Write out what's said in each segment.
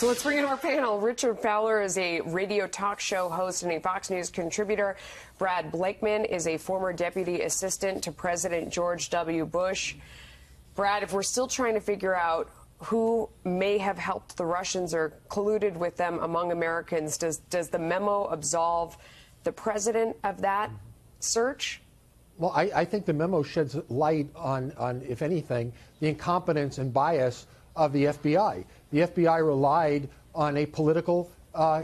So let's bring in our panel. Richard Fowler is a radio talk show host and a Fox News contributor. Brad Blakeman is a former deputy assistant to President George W. Bush. Brad, if we're still trying to figure out who may have helped the Russians or colluded with them among Americans, does the memo absolve the president of that search? Well, I think the memo sheds light on, if anything, the incompetence and bias of the FBI. The FBI relied on a political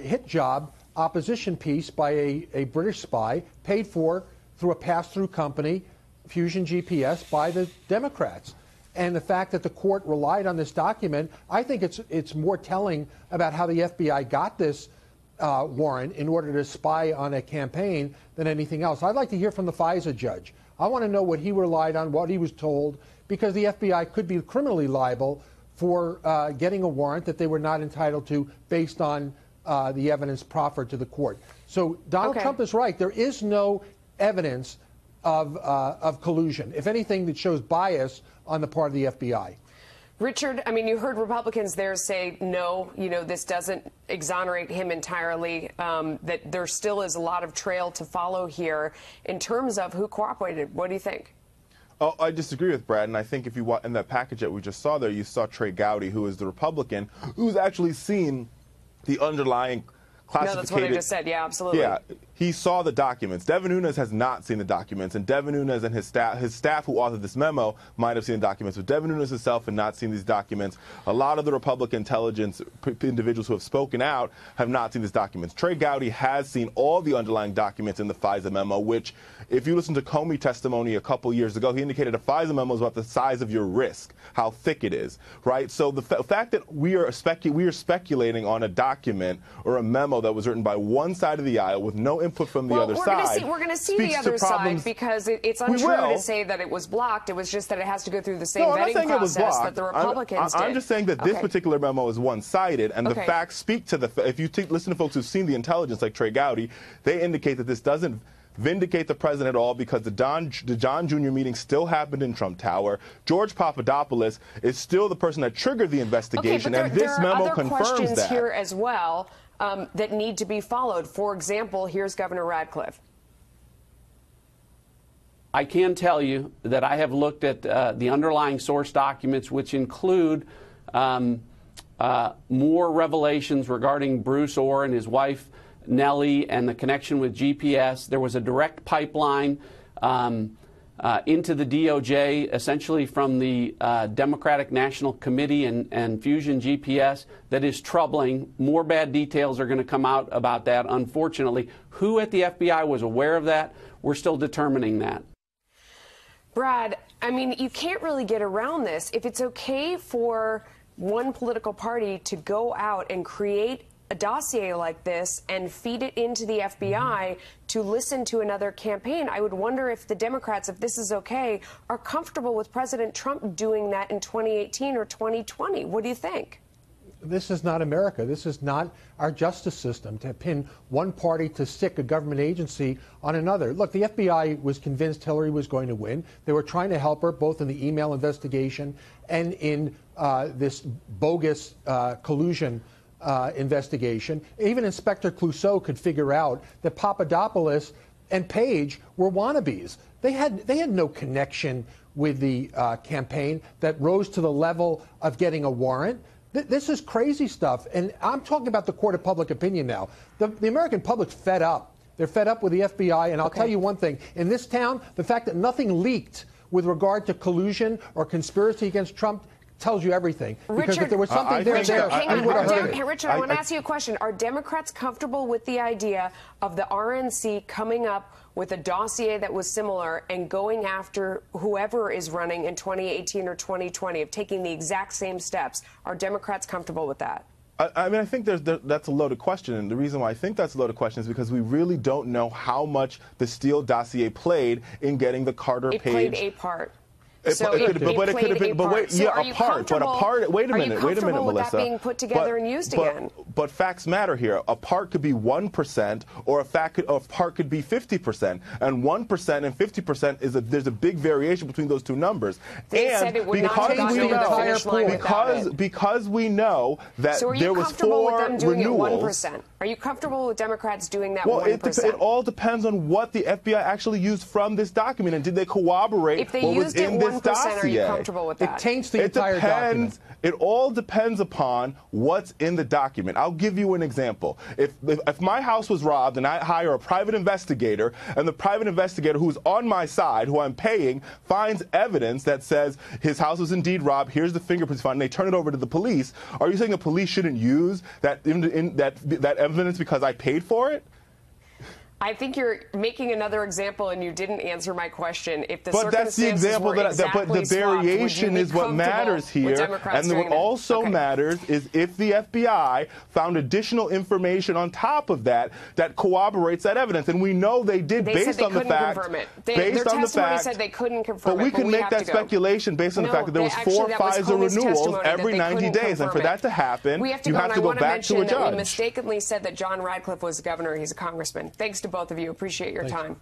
hit job opposition piece by a British spy paid for through a pass-through company, Fusion GPS, by the Democrats. And the fact that the court relied on this document, I think it's more telling about how the FBI got this warrant in order to spy on a campaign than anything else. I'd like to hear from the FISA judge. I want to know what he relied on, what he was told, because the FBI could be criminally liable for getting a warrant that they were not entitled to based on the evidence proffered to the court. So Donald Trump is right. There is no evidence of collusion. If anything, that shows bias on the part of the FBI. Richard, I mean, you heard Republicans there say, no, this doesn't exonerate him entirely, that there still is a lot of trail to follow here in terms of who cooperated. What do you think? Oh, I disagree with Brad, and I think if you in that package that we just saw there, you saw Trey Gowdy, who is the Republican, who's actually seen the underlying classification. No, that's what I just said. Yeah, absolutely. Yeah, he saw the documents. Devin Nunes has not seen the documents, and Devin Nunes and his staff who authored this memo might have seen the documents, but Devin Nunes himself had not seen these documents. A lot of the Republican intelligence individuals who have spoken out have not seen these documents. Trey Gowdy has seen all the underlying documents in the FISA memo, which, if you listen to Comey testimony a couple years ago, he indicated a FISA memo is about the size of your risk, how thick it is, right? So the fact that we are speculating on a document or a memo that was written by one side of the aisle with no input from the other side. We're going to see the other side because it's untrue to say that it was blocked. It was just that it has to go through the same vetting process that the Republicans did. I'm just saying that this particular memo is one-sided, and the facts speak to the. If you listen to folks who've seen the intelligence, like Trey Gowdy, they indicate that this doesn't vindicate the president at all because the John Jr. meeting still happened in Trump Tower. George Papadopoulos is still the person that triggered the investigation, and this memo confirms that. There are other questions here as well that need to be followed. For example, here's Governor Radcliffe. I can tell you that I have looked at the underlying source documents, which include more revelations regarding Bruce Orr and his wife Nellie and the connection with GPS. There was a direct pipeline into the DOJ, essentially from the Democratic National Committee and Fusion GPS, that is troubling. More bad details are going to come out about that, unfortunately. Who at the FBI was aware of that? We're still determining that. Brad, I mean, you can't really get around this. If it's okay for one political party to go out and create a dossier like this and feed it into the FBI to listen to another campaign, I would wonder if the Democrats, if this is okay, are comfortable with President Trump doing that in 2018 or 2020. What do you think? This is not America. This is not our justice system to pin one party to stick a government agency on another. Look, the FBI was convinced Hillary was going to win. They were trying to help her both in the email investigation and in this bogus collusion investigation. Even Inspector Clouseau could figure out that Papadopoulos and Page were wannabes. They had no connection with the campaign that rose to the level of getting a warrant. This is crazy stuff, and I'm talking about the court of public opinion now. The American public's fed up. They're fed up with the FBI, and I'll tell you one thing. In this town, the fact that nothing leaked with regard to collusion or conspiracy against Trump tells you everything. Because if there was something Richard, I want to ask you a question. Are Democrats comfortable with the idea of the RNC coming up with a dossier that was similar and going after whoever is running in 2018 or 2020, of taking the exact same steps? Are Democrats comfortable with that? I mean, I think that's a loaded question, and the reason why I think that's a loaded question is because we really don't know how much the Steele dossier played in getting the Carter Page. It played a part. So but it could have been. But wait, so yeah, a part. But a part. Wait a minute, Melissa. With that being put together and used again? But facts matter here. A part could be 1%, or a part could be 50%, and 1% and 50% there's a big variation between those two numbers. They said it would not have gotten over the finish line without it. Because we know that there was 4 renewals. So are you comfortable with them doing it 1%? Are you comfortable with Democrats doing that 1%? It all depends on what the FBI actually used from this document, and did they corroborate what was in this dossier? Are you comfortable with that? It taints the entire document. It all depends upon what's in the document. I'll give you an example. If my house was robbed and I hire a private investigator, and the private investigator who's on my side, who I'm paying, finds evidence that says his house was indeed robbed, here's the fingerprints found, and they turn it over to the police, are you saying the police shouldn't use that evidence because I paid for it? I think you're making another example, and you didn't answer my question. If the but that's the example but the variation is what matters here, and what also matters is if the FBI found additional information on top of that corroborates that evidence, and we know they did based on the fact. Their testimony said they couldn't confirm it. But we can make that speculation based on the fact that there was 4 FISA renewals every 90 days, and for that to happen, you have to go back to a judge. We mistakenly said that John Radcliffe was the governor. He's a congressman. Thanks to both of you. Appreciate your time.